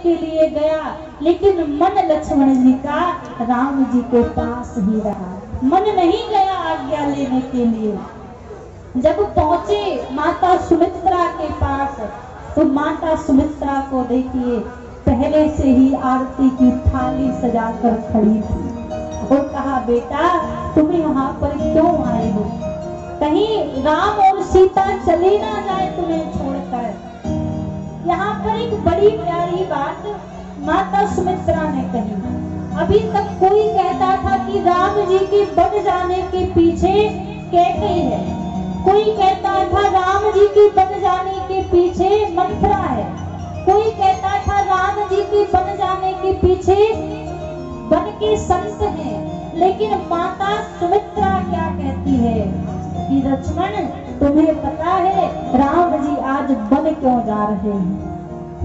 के लिए गया, लेकिन मन लक्ष्मण जी का राम जी के पास ही रहा, मन नहीं गया आज्ञा लेने के लिए। जब पहुंचे माता सुमित्रा के पास, तो माता सुमित्रा को देखिए पहले से ही आरती की थाली सजाकर खड़ी थी और कहा, बेटा तुम यहाँ पर क्यों आए हो? कहीं राम और सीता चले ना जाए तुम्हें छोड़कर। यहाँ पर एक बड़ी प्यारी बात माता सुमित्रा ने कही। अभी तक कोई कहता था कि राम जी के बन जाने के पीछे कैकेयी है, कोई कहता था राम जी के बन जाने के पीछे मंथरा है, कोई कहता था राम जी के बन जाने के पीछे वन के संत हैं। लेकिन माता सुमित्रा क्या कहती है कि लक्ष्मण तुम्हें पता है राम जी आज वन क्यों जा रहे हैं?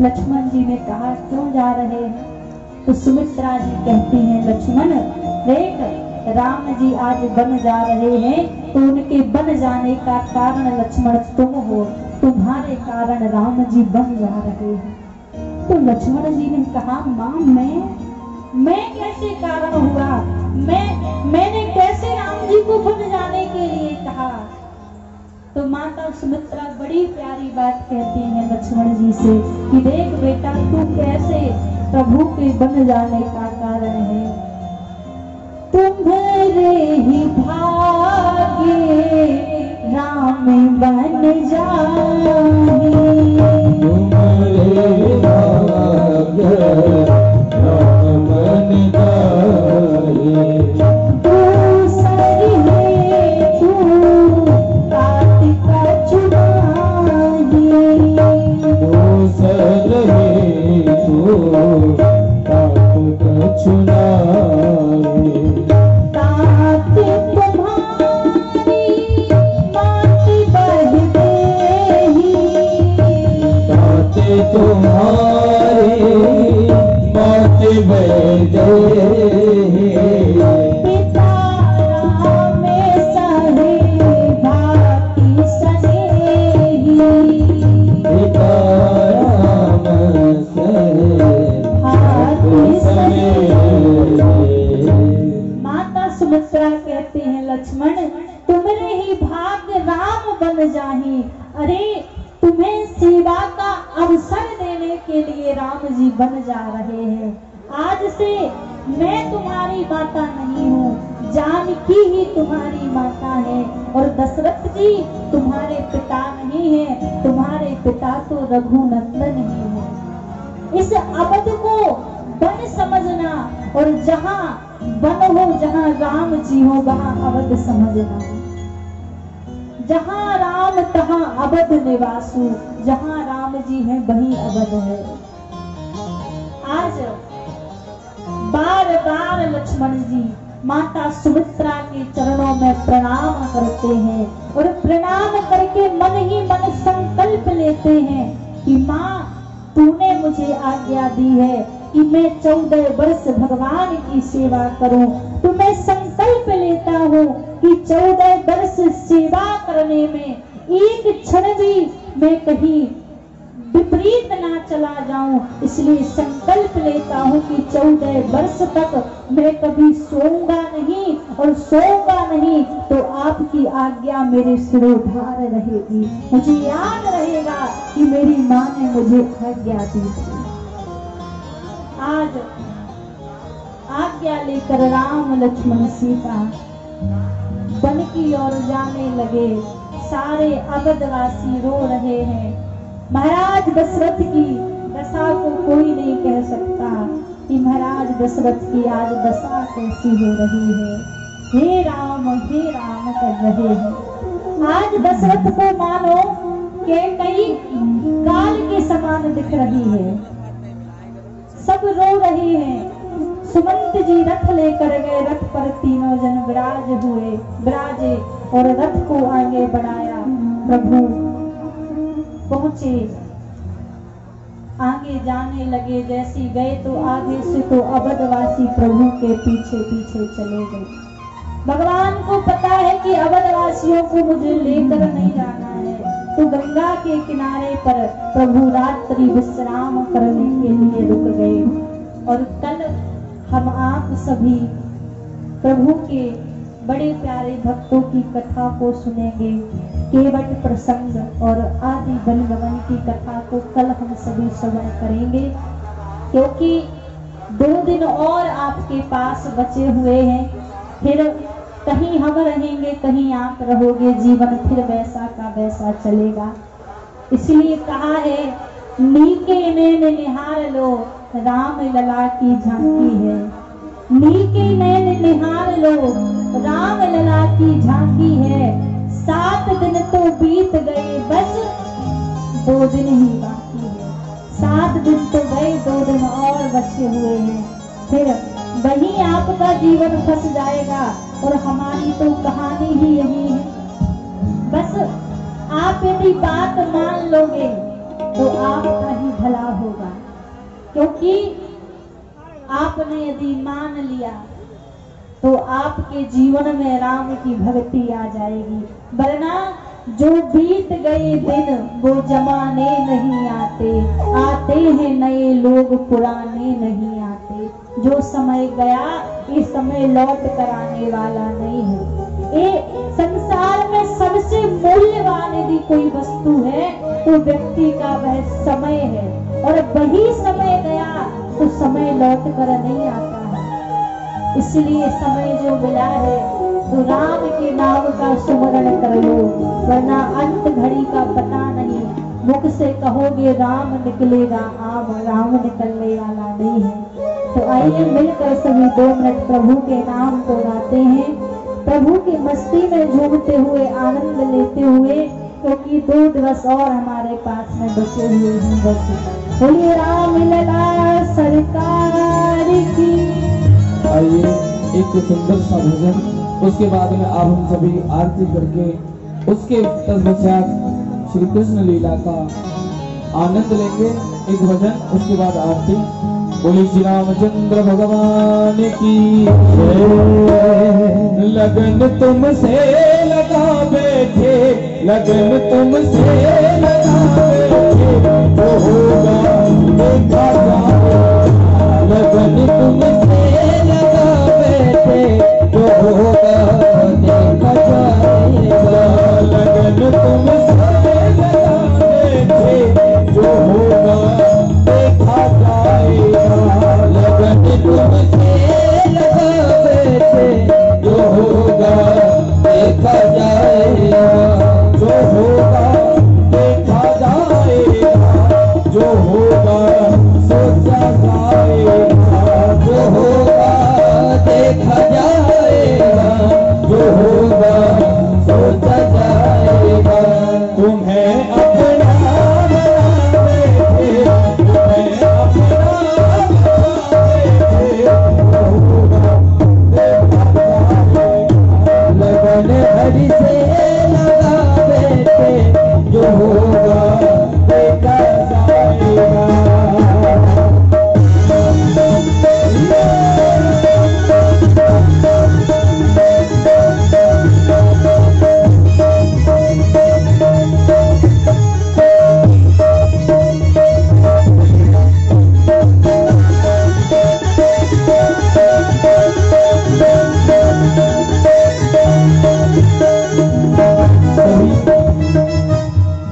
लक्ष्मण जी ने कहा, क्यों जा रहे हैं? तो सुमित्रा जी कहती हैं, लक्ष्मण देख राम जी आज वन जा रहे हैं, तो उनके वन जाने का कारण लक्ष्मण तुम हो, तुम्हारे कारण राम जी वन जा रहे हैं। तो लक्ष्मण जी ने कहा, माँ मैं कैसे कारण हुआ? मैंने कैसे राम जी को वन जाने के लिए कहा? तो माता सुमित्रा बड़ी प्यारी बात कहती है लक्ष्मण जी से कि देख बेटा तू कैसे प्रभु के बन जाने का कारण है। तुम्हारे ही भाग्य राम बन जाए, तुम्हारे भाग्य राम बन जाए, बन जा रहे हैं। आज से मैं तुम्हारी माता नहीं हूँ, जानकी ही तुम्हारी माता है, और दशरथ जी तुम्हारे पिता नहीं है, तुम्हारे पिता तो रघुनंदन ही है। इस अवध को वन समझना, और जहाँ वन हो जहाँ राम जी हो वहाँ अवध समझना। जहाँ राम तहाँ अवध निवासु, जहाँ राम जी है वहीं अवध है। आज बार बार लक्ष्मण जी माता सुमित्रा के चरणों में प्रणाम करते हैं, और प्रणाम करके मन ही मन संकल्प लेते हैं कि माँ तूने मुझे आज्ञा दी है कि मैं 14 वर्ष भगवान की सेवा करूं, तो मैं संकल्प लेता हूँ कि 14 वर्ष सेवा करने में एक क्षण भी मैं कहीं विपरीत ना चला जाऊं, इसलिए संकल्प लेता हूं कि 14 वर्ष तक मैं कभी सोऊंगा नहीं और सोऊंगा नहीं, तो आपकी आज्ञा मेरे सिरोधार रहेगी। मुझे याद रहेगा कि मेरी माँ ने मुझे आज्ञा दी थी। आज आज्ञा लेकर राम लक्ष्मण सीता वन की ओर जाने लगे। सारे अवधवासी रो रहे हैं। महाराज दशरथ की दशा को कोई नहीं कह सकता कि महाराज दशरथ की आज दशा कैसी हो रही है। हे राम कर रहे हैं। आज दशरथ को मानो कि कई काल के समान दिख रही है। सब रो रहे हैं। सुमंत जी रथ लेकर गए, रथ पर तीनों जन विराजे और रथ को आगे बढ़ाया। प्रभु पहुंचे, आगे जाने लगे। जैसे गए तो आगे से तो अवधवासी प्रभु के पीछे पीछे चले गए। भगवान को पता है कि अवधवासियों को मुझे लेकर नहीं जाना है, तो गंगा के किनारे पर प्रभु रात्रि विश्राम करने के लिए रुक गए। और कल हम आप सभी प्रभु के बड़े प्यारे भक्तों की कथा को सुनेंगे। केवट प्रसंग और आदि वनगमन की कथा को कल हम सभी श्रवण करेंगे, क्योंकि 2 दिन और आपके पास बचे हुए हैं। फिर कहीं हम रहेंगे, कहीं आप रहोगे, जीवन फिर वैसा का वैसा चलेगा। इसलिए कहा है, नीके नैन निहार लो, राम लला की झांकी है। नीके नैन निहार लो, राम लला की झांकी है। 7 दिन तो बीत गए, बस 2 दिन ही बाकी है। 7 दिन तो गए, 2 दिन और बचे हुए हैं। फिर वही आपका जीवन फंस जाएगा और हमारी तो कहानी ही यही है। बस आप यदि बात मान लोगे तो आपका ही भला होगा, क्योंकि आपने यदि मान लिया तो आपके जीवन में राम की भक्ति आ जाएगी। वरना जो बीत गए दिन वो जमाने नहीं आते, आते हैं नए लोग पुराने नहीं आते। जो समय गया ये समय लौट कर आने वाला नहीं है। ये संसार में सबसे मूल्यवान यदि कोई वस्तु है तो व्यक्ति का वह समय है, और वही समय गया तो समय लौट कर नहीं आता है। इसलिए समय जो मिला है तो राम के नाम का सुमरण कर लो, वरना अंत घड़ी का पता नहीं। मुख से कहोगे राम निकलेगा आम, राम निकलने वाला नहीं है। तो आइए मिलकर सभी 2 मिनट प्रभु के नाम को गाते हैं, प्रभु की मस्ती में झूमते हुए, आनंद लेते हुए, क्योंकि 2 दिवस और हमारे पास में बचे हुए हैं। बस बोलिए राम लला सरकार की। आइए एक सुंदर सा भजन, उसके बाद में आप हम सभी आरती करके उसके तत्पश्चात श्री कृष्ण लीला का आनंद लेंगे। एक भजन, उसके बाद आरती। बोली श्री रामचंद्र भगवान की जय। लगन तुमसे लगा बैठे, लगन तुमसे लगा बैठे, जो होगा देखा जाएगा। लगन तुमसे लगा बैठे, जो होगा देखा जाएगा। लगन तुमसे लगा बैठे, जो होगा देखा जाएगा। लगन तुमसे लगा बैठे, जो होगा देखा जाएगा। जो होगा देखा जाएगा, जो होगा सोचा जाएगा। जो होगा देखा जाएगा, जो होगा सोचा जाएगा। तुम्हें अपना बना बैठे, तुम्हें अपना बना बैठे, जो होगा देखा जाएगा। लगन हरि से लगा बैठे, जो होगा देखा जाएगा।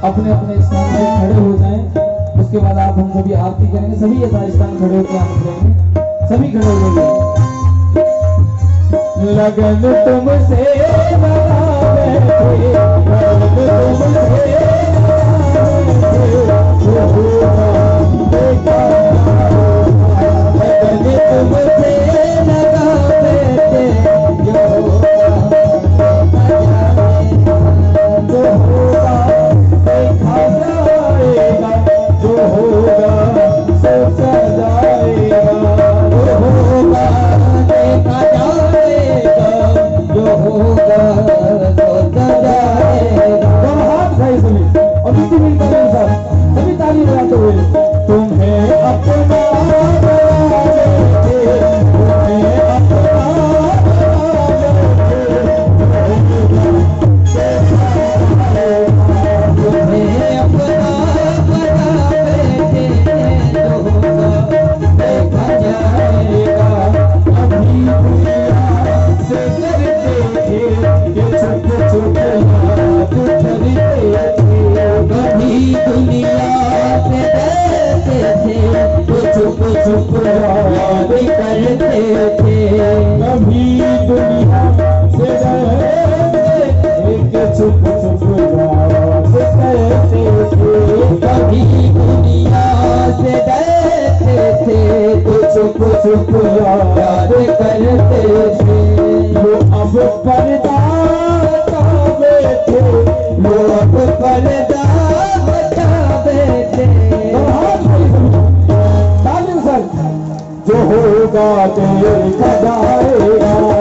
अपने अपने स्थान में खड़े हो जाएं, उसके बाद आप हम सभी आरती करेंगे। सभी यथा स्थान खड़े होकर आनंद लेंगे, सभी खड़े हो जाइए। लगन तुमसे लगा बैठे, लगन तुमसे लगा बैठे, जो होगा देखा जाएगा। लगन तुमसे लगा बैठे, जो होगा देखा जाएगा। जो होगा देखा जाएगा, जो होगा सोचा जाएगा। जो होगा देखा जाएगा, जो होगा सोचा जाएगा। हाथ भाई सभी होगा देखा जाएगा।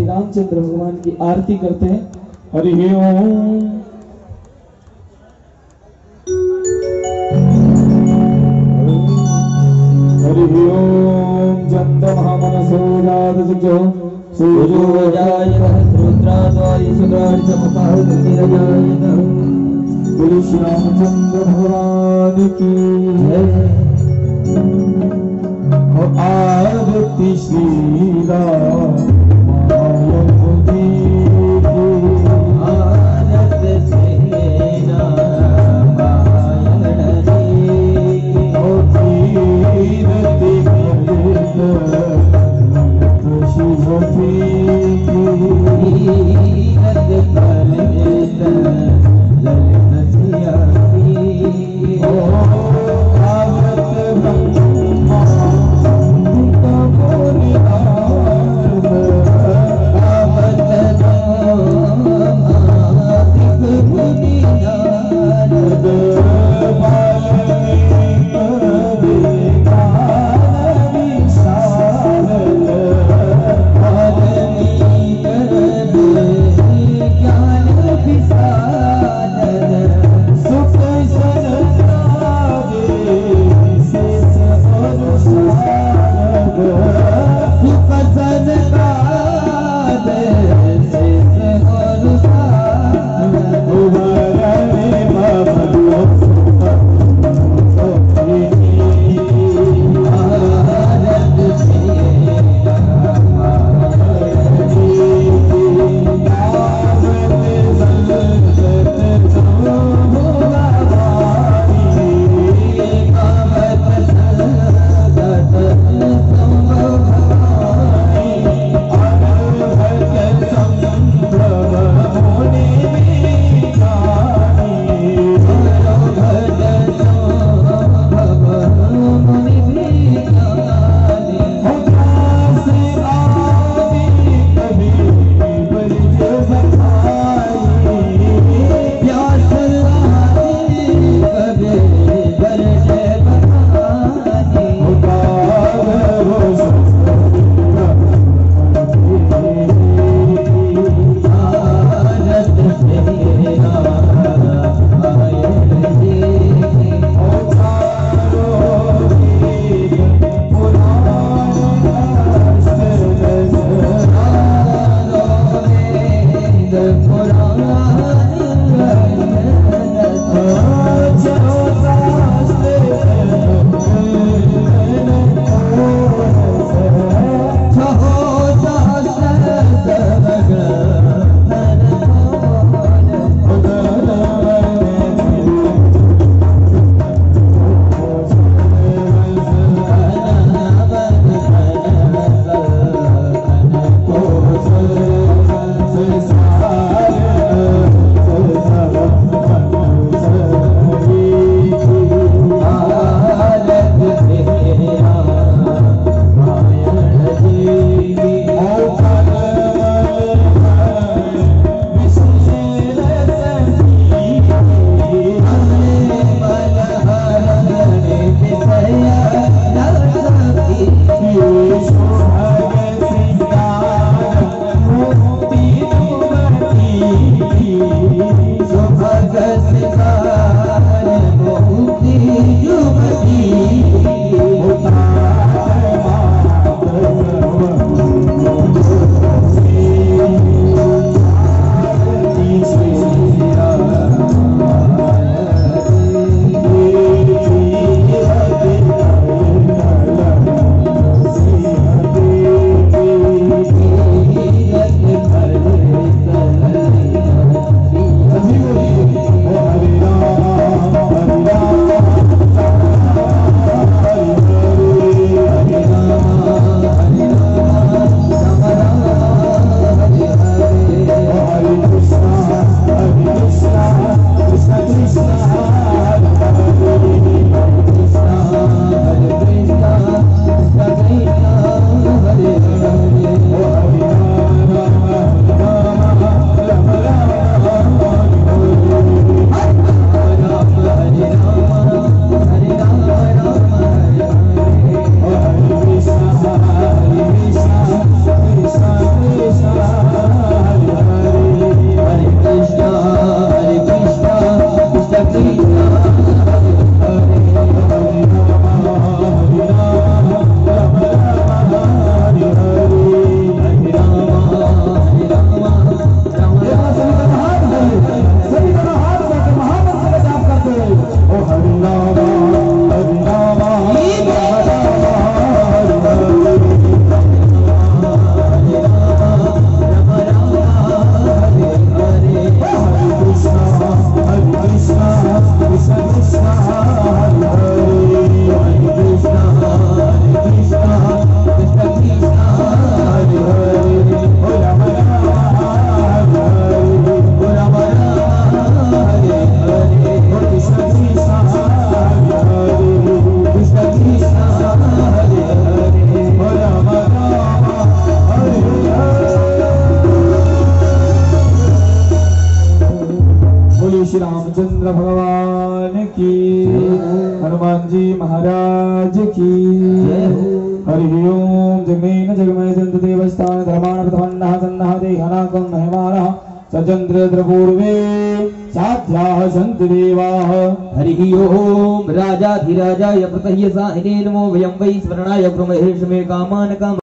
रामचंद्र भगवान की आरती करते हैं। हरि ओम। हरि ओम। जंत महामनसो जातसुजो सूर्योदयाय सहस्रोत्राद्वारि शुक्रार्चमुखाहुतिरजायतः। बोलो श्री रामचंद्र भगवान की जय। आरती श्री राम श्री रामचंद्र भगवान की, हनुमान जी महाराज की। हरि ओम। जगमेन जगमय जंत देवस्थान धर्मान प्रथमन्नः सन्नः देहानाकं महिमानः सचन्द्र पूर्वे साध्याः सन्ति देवाः। हरि ओम। राजाधिराजाय प्रतह्यसा नमो वयं वै स्मरणाय ब्रह्मेश मे कामान काम